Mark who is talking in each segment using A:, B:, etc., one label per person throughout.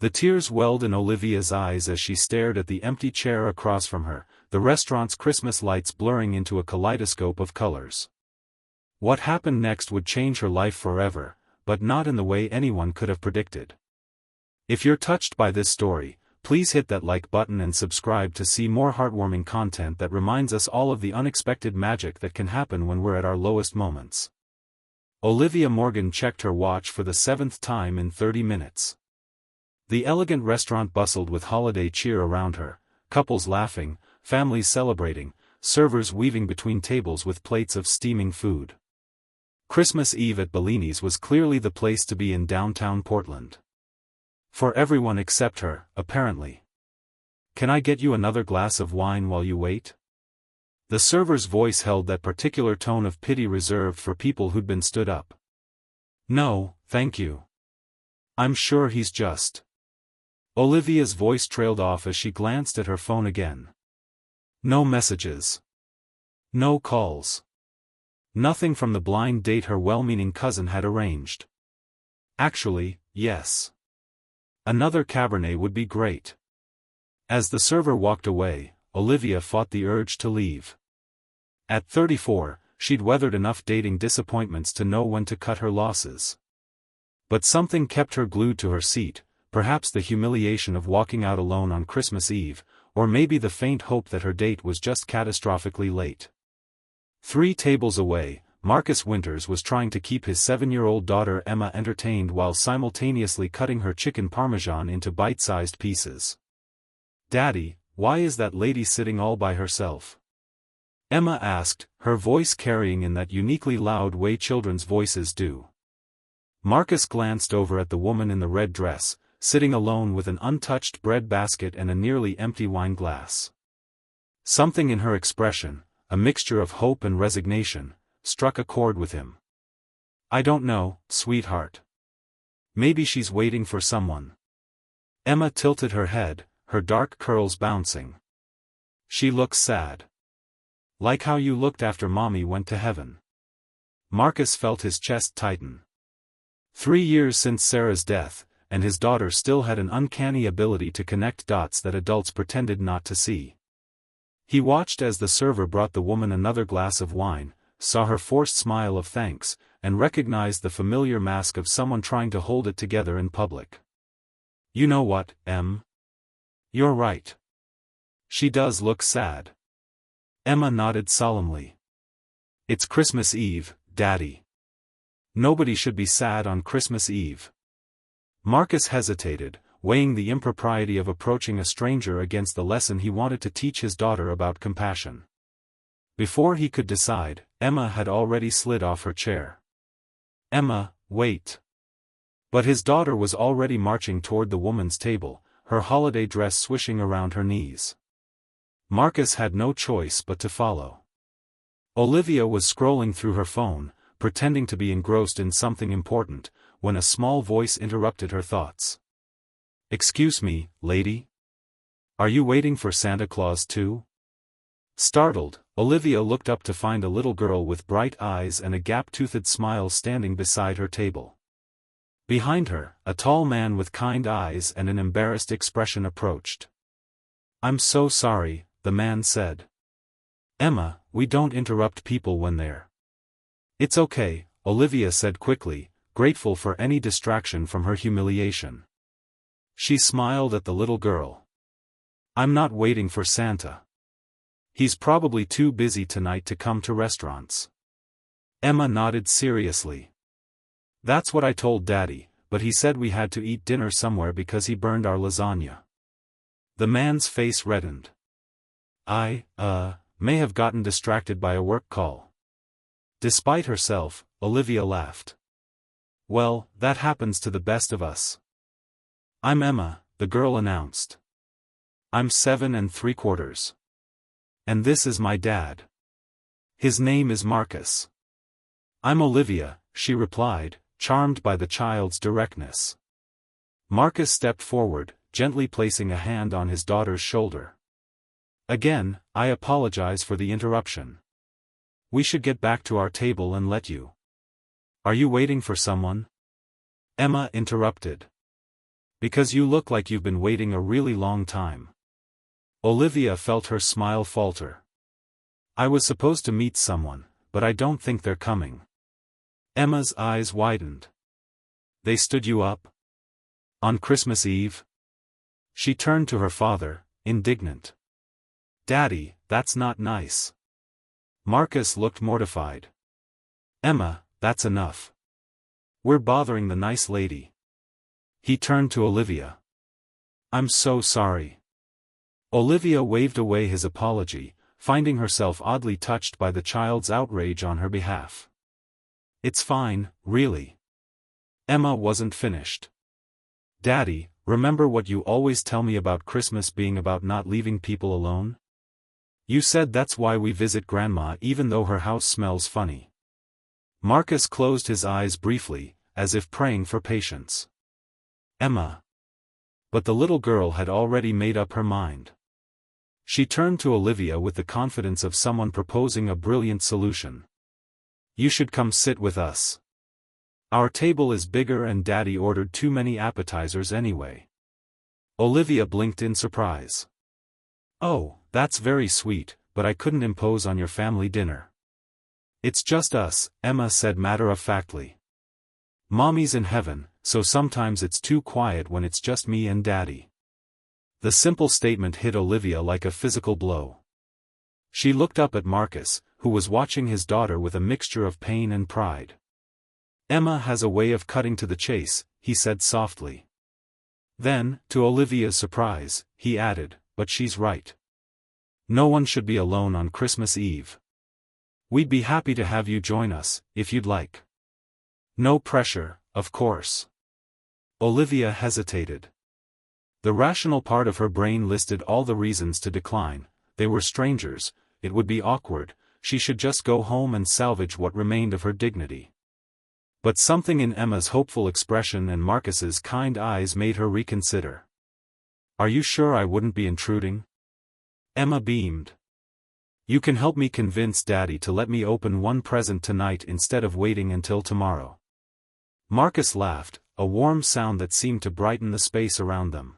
A: The tears welled in Olivia's eyes as she stared at the empty chair across from her, the restaurant's Christmas lights blurring into a kaleidoscope of colors. What happened next would change her life forever, but not in the way anyone could have predicted. If you're touched by this story, please hit that like button and subscribe to see more heartwarming content that reminds us all of the unexpected magic that can happen when we're at our lowest moments. Olivia Morgan checked her watch for the 7th time in 30 minutes. The elegant restaurant bustled with holiday cheer around her, couples laughing, families celebrating, servers weaving between tables with plates of steaming food. Christmas Eve at Bellini's was clearly the place to be in downtown Portland. For everyone except her, apparently. "Can I get you another glass of wine while you wait?" The server's voice held that particular tone of pity reserved for people who'd been stood up. "No, thank you. I'm sure he's just..." Olivia's voice trailed off as she glanced at her phone again. No messages. No calls. Nothing from the blind date her well-meaning cousin had arranged. Actually, yes. Another Cabernet would be great. As the server walked away, Olivia fought the urge to leave. At 34, she'd weathered enough dating disappointments to know when to cut her losses. But something kept her glued to her seat, perhaps the humiliation of walking out alone on Christmas Eve, or maybe the faint hope that her date was just catastrophically late. 3 tables away, Marcus Winters was trying to keep his 7-year-old daughter Emma entertained while simultaneously cutting her chicken parmesan into bite-sized pieces. "Daddy, why is that lady sitting all by herself?" Emma asked, her voice carrying in that uniquely loud way children's voices do. Marcus glanced over at the woman in the red dress, sitting alone with an untouched bread basket and a nearly empty wine glass. Something in her expression, a mixture of hope and resignation, struck a chord with him. "I don't know, sweetheart. Maybe she's waiting for someone." Emma tilted her head, her dark curls bouncing. "She looks sad. Like how you looked after Mommy went to heaven." Marcus felt his chest tighten. 3 years since Sarah's death, and his daughter still had an uncanny ability to connect dots that adults pretended not to see. He watched as the server brought the woman another glass of wine, saw her forced smile of thanks, and recognized the familiar mask of someone trying to hold it together in public. "You know what, Em? You're right. She does look sad." Emma nodded solemnly. "It's Christmas Eve, Daddy. Nobody should be sad on Christmas Eve." Marcus hesitated, weighing the impropriety of approaching a stranger against the lesson he wanted to teach his daughter about compassion. Before he could decide, Emma had already slid off her chair. "Emma, wait." But his daughter was already marching toward the woman's table, her holiday dress swishing around her knees. Marcus had no choice but to follow. Olivia was scrolling through her phone, pretending to be engrossed in something important, when a small voice interrupted her thoughts. "Excuse me, lady? Are you waiting for Santa Claus too?" Startled, Olivia looked up to find a little girl with bright eyes and a gap-toothed smile standing beside her table. Behind her, a tall man with kind eyes and an embarrassed expression approached. "I'm so sorry," the man said. "Emma, we don't interrupt people when they're..." "It's okay," Olivia said quickly, grateful for any distraction from her humiliation. She smiled at the little girl. "I'm not waiting for Santa. He's probably too busy tonight to come to restaurants." Emma nodded seriously. "That's what I told Daddy, but he said we had to eat dinner somewhere because he burned our lasagna." The man's face reddened. I may have gotten distracted by a work call." Despite herself, Olivia laughed. "Well, that happens to the best of us." "I'm Emma," the girl announced. "I'm 7 3/4. And this is my dad. His name is Marcus." "I'm Olivia," she replied, charmed by the child's directness. Marcus stepped forward, gently placing a hand on his daughter's shoulder. "Again, I apologize for the interruption. We should get back to our table and let you..." "Are you waiting for someone?" Emma interrupted. Because you look like you've been waiting a really long time. Olivia felt her smile falter. I was supposed to meet someone, but I don't think they're coming. Emma's eyes widened. They stood you up? On Christmas Eve? She turned to her father, indignant. Daddy, that's not nice. Marcus looked mortified. Emma, that's enough. We're bothering the nice lady. He turned to Olivia. I'm so sorry. Olivia waved away his apology, finding herself oddly touched by the child's outrage on her behalf. It's fine, really. Emma wasn't finished. Daddy, remember what you always tell me about Christmas being about not leaving people alone? You said that's why we visit Grandma even though her house smells funny. Marcus closed his eyes briefly, as if praying for patience. Emma. But the little girl had already made up her mind. She turned to Olivia with the confidence of someone proposing a brilliant solution. You should come sit with us. Our table is bigger and Daddy ordered too many appetizers anyway. Olivia blinked in surprise. Oh, that's very sweet, but I couldn't impose on your family dinner. It's just us, Emma said matter-of-factly. Mommy's in heaven, so sometimes it's too quiet when it's just me and Daddy. The simple statement hit Olivia like a physical blow. She looked up at Marcus, who was watching his daughter with a mixture of pain and pride. Emma has a way of cutting to the chase, he said softly. Then, to Olivia's surprise, he added, but she's right. No one should be alone on Christmas Eve. We'd be happy to have you join us, if you'd like. No pressure, of course. Olivia hesitated. The rational part of her brain listed all the reasons to decline. They were strangers, it would be awkward, she should just go home and salvage what remained of her dignity. But something in Emma's hopeful expression and Marcus's kind eyes made her reconsider. Are you sure I wouldn't be intruding? Emma beamed. You can help me convince Daddy to let me open one present tonight instead of waiting until tomorrow. Marcus laughed, a warm sound that seemed to brighten the space around them.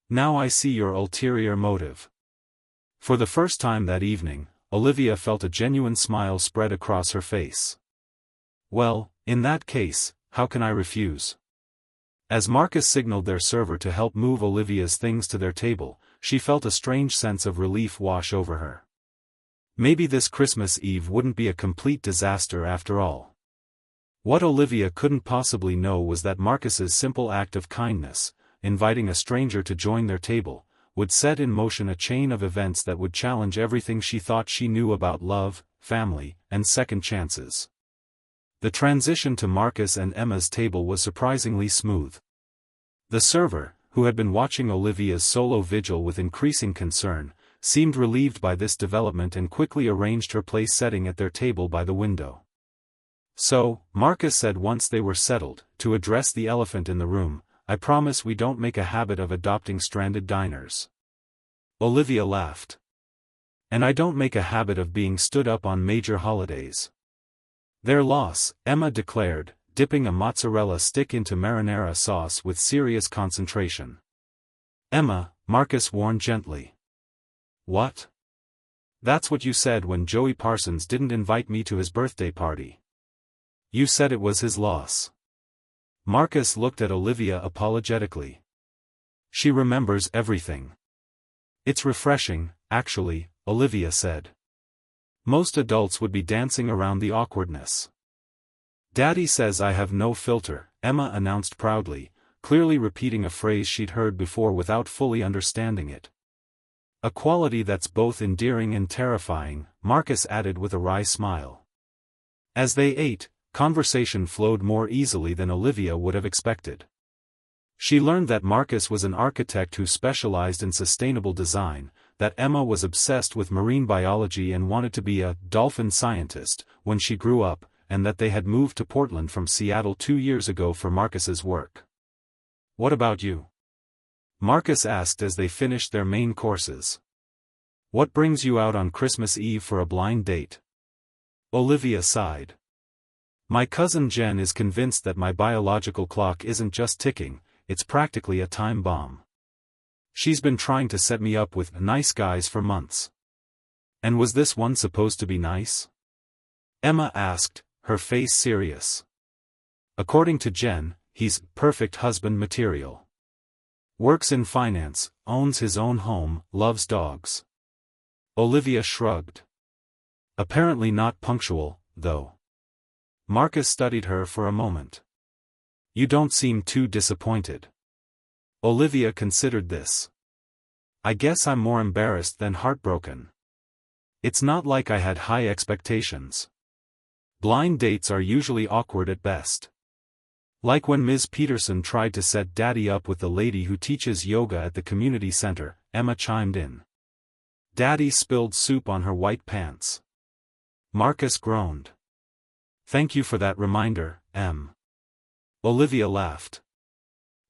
A: Now I see your ulterior motive. For the first time that evening, Olivia felt a genuine smile spread across her face. Well, in that case, how can I refuse? As Marcus signaled their server to help move Olivia's things to their table, she felt a strange sense of relief wash over her. Maybe this Christmas Eve wouldn't be a complete disaster after all. What Olivia couldn't possibly know was that Marcus's simple act of kindness, inviting a stranger to join their table, would set in motion a chain of events that would challenge everything she thought she knew about love, family, and second chances. The transition to Marcus and Emma's table was surprisingly smooth. The server, who had been watching Olivia's solo vigil with increasing concern, seemed relieved by this development and quickly arranged her place setting at their table by the window. So, Marcus said once they were settled, to address the elephant in the room, I promise we don't make a habit of adopting stranded diners. Olivia laughed. And I don't make a habit of being stood up on major holidays. Their loss, Emma declared, dipping a mozzarella stick into marinara sauce with serious concentration. Emma, Marcus warned gently. What? That's what you said when Joey Parsons didn't invite me to his birthday party. You said it was his loss. Marcus looked at Olivia apologetically. She remembers everything. It's refreshing, actually, Olivia said. Most adults would be dancing around the awkwardness. Daddy says I have no filter, Emma announced proudly, clearly repeating a phrase she'd heard before without fully understanding it. A quality that's both endearing and terrifying, Marcus added with a wry smile. As they ate, conversation flowed more easily than Olivia would have expected. She learned that Marcus was an architect who specialized in sustainable design, that Emma was obsessed with marine biology and wanted to be a dolphin scientist when she grew up, and that they had moved to Portland from Seattle 2 years ago for Marcus's work. What about you? Marcus asked as they finished their main courses. What brings you out on Christmas Eve for a blind date? Olivia sighed. My cousin Jen is convinced that my biological clock isn't just ticking, it's practically a time bomb. She's been trying to set me up with nice guys for months. And was this one supposed to be nice? Emma asked, her face serious. According to Jen, he's perfect husband material. Works in finance, owns his own home, loves dogs. Olivia shrugged. Apparently not punctual, though. Marcus studied her for a moment. You don't seem too disappointed. Olivia considered this. I guess I'm more embarrassed than heartbroken. It's not like I had high expectations. Blind dates are usually awkward at best. Like when Ms. Peterson tried to set Daddy up with the lady who teaches yoga at the community center, Emma chimed in. Daddy spilled soup on her white pants. Marcus groaned. Thank you for that reminder, Em. Olivia laughed.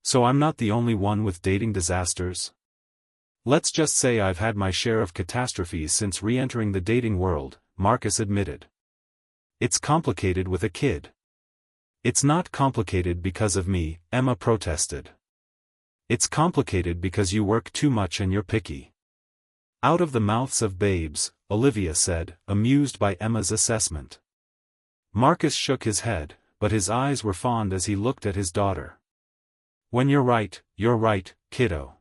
A: So I'm not the only one with dating disasters? Let's just say I've had my share of catastrophes since re-entering the dating world, Marcus admitted. It's complicated with a kid. It's not complicated because of me, Emma protested. It's complicated because you work too much and you're picky. Out of the mouths of babes, Olivia said, amused by Emma's assessment. Marcus shook his head, but his eyes were fond as he looked at his daughter. When you're right, kiddo.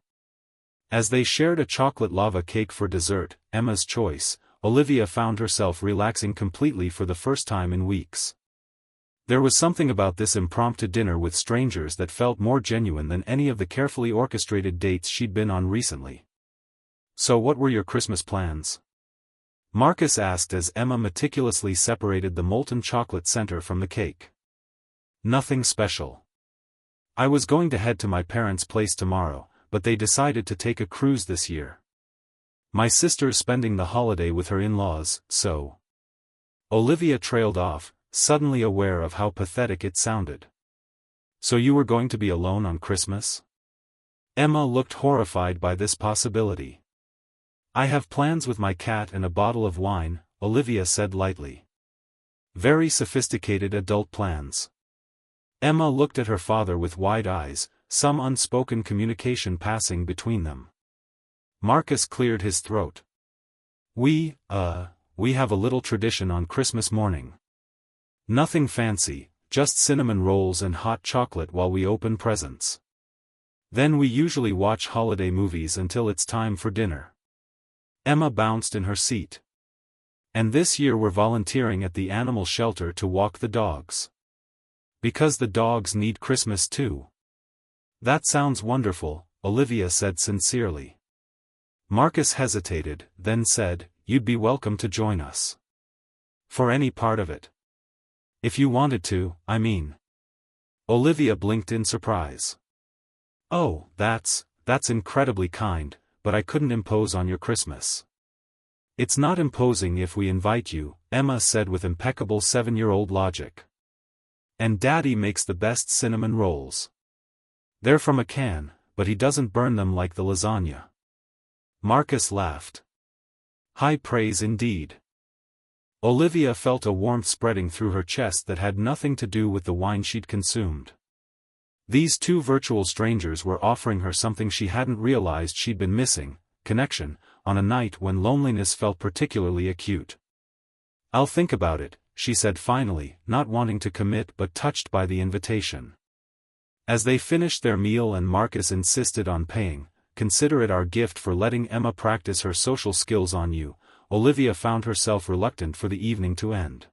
A: As they shared a chocolate lava cake for dessert, Emma's choice, Olivia found herself relaxing completely for the first time in weeks. There was something about this impromptu dinner with strangers that felt more genuine than any of the carefully orchestrated dates she'd been on recently. So what were your Christmas plans? Marcus asked as Emma meticulously separated the molten chocolate center from the cake. Nothing special. I was going to head to my parents' place tomorrow, but they decided to take a cruise this year. My sister's spending the holiday with her in-laws, so. Olivia trailed off, suddenly aware of how pathetic it sounded. So you were going to be alone on Christmas? Emma looked horrified by this possibility. I have plans with my cat and a bottle of wine, Olivia said lightly. Very sophisticated adult plans. Emma looked at her father with wide eyes, some unspoken communication passing between them. Marcus cleared his throat. We have a little tradition on Christmas morning. Nothing fancy, just cinnamon rolls and hot chocolate while we open presents. Then we usually watch holiday movies until it's time for dinner. Emma bounced in her seat. And this year we're volunteering at the animal shelter to walk the dogs. Because the dogs need Christmas too. That sounds wonderful, Olivia said sincerely. Marcus hesitated, then said, you'd be welcome to join us. For any part of it. If you wanted to, I mean. Olivia blinked in surprise. Oh, that's incredibly kind, but I couldn't impose on your Christmas. It's not imposing if we invite you, Emma said with impeccable 7-year-old logic. And Daddy makes the best cinnamon rolls. They're from a can, but he doesn't burn them like the lasagna. Marcus laughed. High praise indeed. Olivia felt a warmth spreading through her chest that had nothing to do with the wine she'd consumed. These two virtual strangers were offering her something she hadn't realized she'd been missing, connection, on a night when loneliness felt particularly acute. I'll think about it, she said finally, not wanting to commit but touched by the invitation. As they finished their meal and Marcus insisted on paying, consider it our gift for letting Emma practice her social skills on you, Olivia found herself reluctant for the evening to end.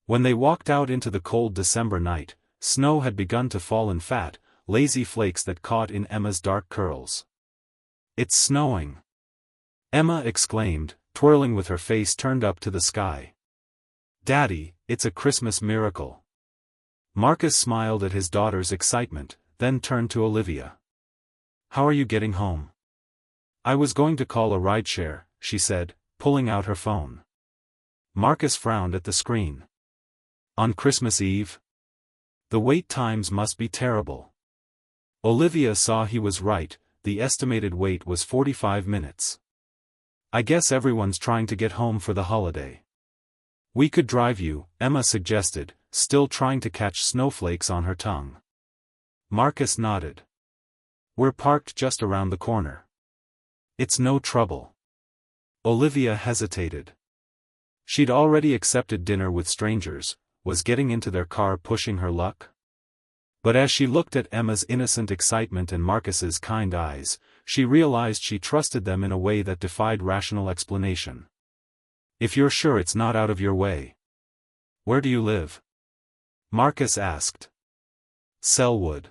A: When they walked out into the cold December night, snow had begun to fall in fat, lazy flakes that caught in Emma's dark curls. It's snowing! Emma exclaimed, twirling with her face turned up to the sky. Daddy, it's a Christmas miracle. Marcus smiled at his daughter's excitement, then turned to Olivia. How are you getting home? I was going to call a rideshare, she said, pulling out her phone. Marcus frowned at the screen. On Christmas Eve? The wait times must be terrible. Olivia saw he was right, the estimated wait was 45 minutes. I guess everyone's trying to get home for the holiday. We could drive you, Emma suggested, still trying to catch snowflakes on her tongue. Marcus nodded. We're parked just around the corner. It's no trouble. Olivia hesitated. She'd already accepted dinner with strangers, was getting into their car pushing her luck? But as she looked at Emma's innocent excitement and Marcus's kind eyes, she realized she trusted them in a way that defied rational explanation. If you're sure it's not out of your way. Where do you live? Marcus asked. Selwood.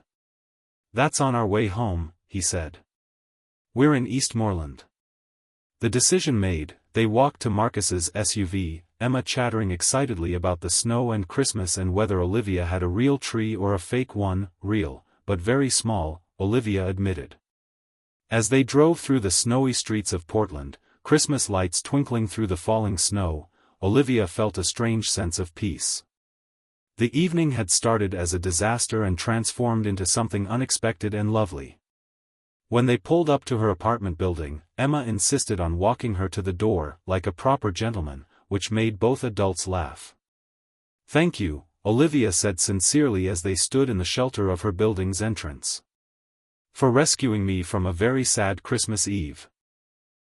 A: That's on our way home, he said. We're in Eastmoreland. The decision made, they walked to Marcus's SUV, Emma chattering excitedly about the snow and Christmas and whether Olivia had a real tree or a fake one. Real, but very small, Olivia admitted. As they drove through the snowy streets of Portland, Christmas lights twinkling through the falling snow, Olivia felt a strange sense of peace. The evening had started as a disaster and transformed into something unexpected and lovely. When they pulled up to her apartment building, Emma insisted on walking her to the door, like a proper gentleman, which made both adults laugh. Thank you, Olivia said sincerely as they stood in the shelter of her building's entrance. For rescuing me from a very sad Christmas Eve.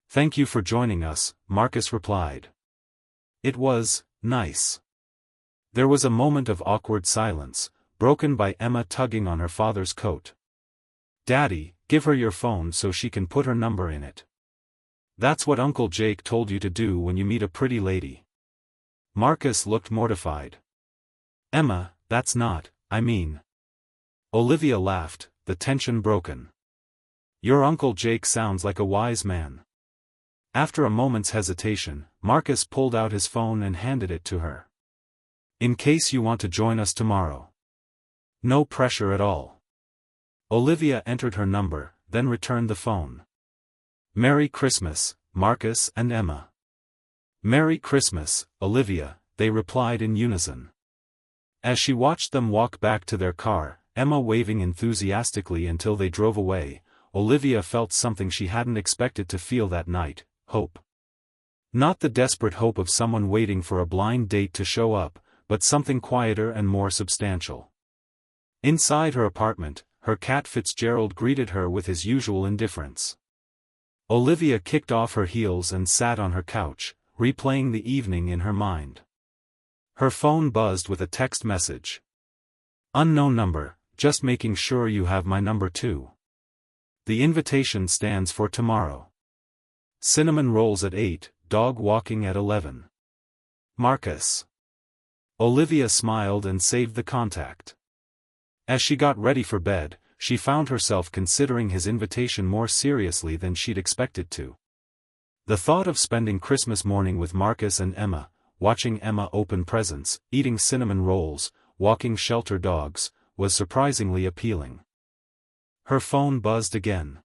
A: Thank you for joining us, Marcus replied. It was nice. There was a moment of awkward silence, broken by Emma tugging on her father's coat. Daddy, give her your phone so she can put her number in it. That's what Uncle Jake told you to do when you meet a pretty lady. Marcus looked mortified. Emma, that's not, I mean. Olivia laughed, the tension broken. Your Uncle Jake sounds like a wise man. After a moment's hesitation, Marcus pulled out his phone and handed it to her. In case you want to join us tomorrow. No pressure at all. Olivia entered her number, then returned the phone. Merry Christmas, Marcus and Emma. Merry Christmas, Olivia, they replied in unison. As she watched them walk back to their car, Emma waving enthusiastically until they drove away, Olivia felt something she hadn't expected to feel that night, hope. Not the desperate hope of someone waiting for a blind date to show up, but something quieter and more substantial. Inside her apartment, her cat Fitzgerald greeted her with his usual indifference. Olivia kicked off her heels and sat on her couch, replaying the evening in her mind. Her phone buzzed with a text message. Unknown number, just making sure you have my number too. The invitation stands for tomorrow. Cinnamon rolls at 8, dog walking at 11. Marcus. Olivia smiled and saved the contact. As she got ready for bed, she found herself considering his invitation more seriously than she'd expected to. The thought of spending Christmas morning with Marcus and Emma, watching Emma open presents, eating cinnamon rolls, walking shelter dogs, was surprisingly appealing. Her phone buzzed again.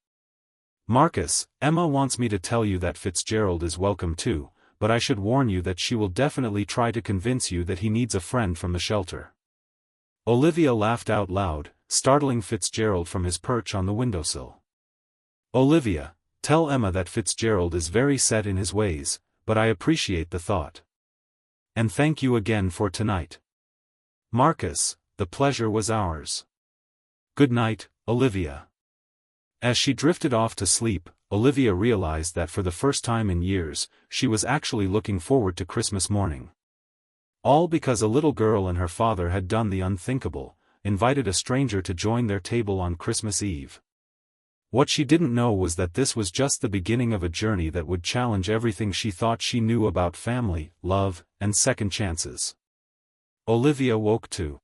A: Marcus, Emma wants me to tell you that Fitzgerald is welcome too, but I should warn you that she will definitely try to convince you that he needs a friend from the shelter. Olivia laughed out loud, startling Fitzgerald from his perch on the windowsill. Olivia, tell Emma that Fitzgerald is very set in his ways, but I appreciate the thought. And thank you again for tonight. Marcus, the pleasure was ours. Good night, Olivia. As she drifted off to sleep, Olivia realized that for the first time in years, she was actually looking forward to Christmas morning. All because a little girl and her father had done the unthinkable, invited a stranger to join their table on Christmas Eve. What she didn't know was that this was just the beginning of a journey that would challenge everything she thought she knew about family, love, and second chances. Olivia woke to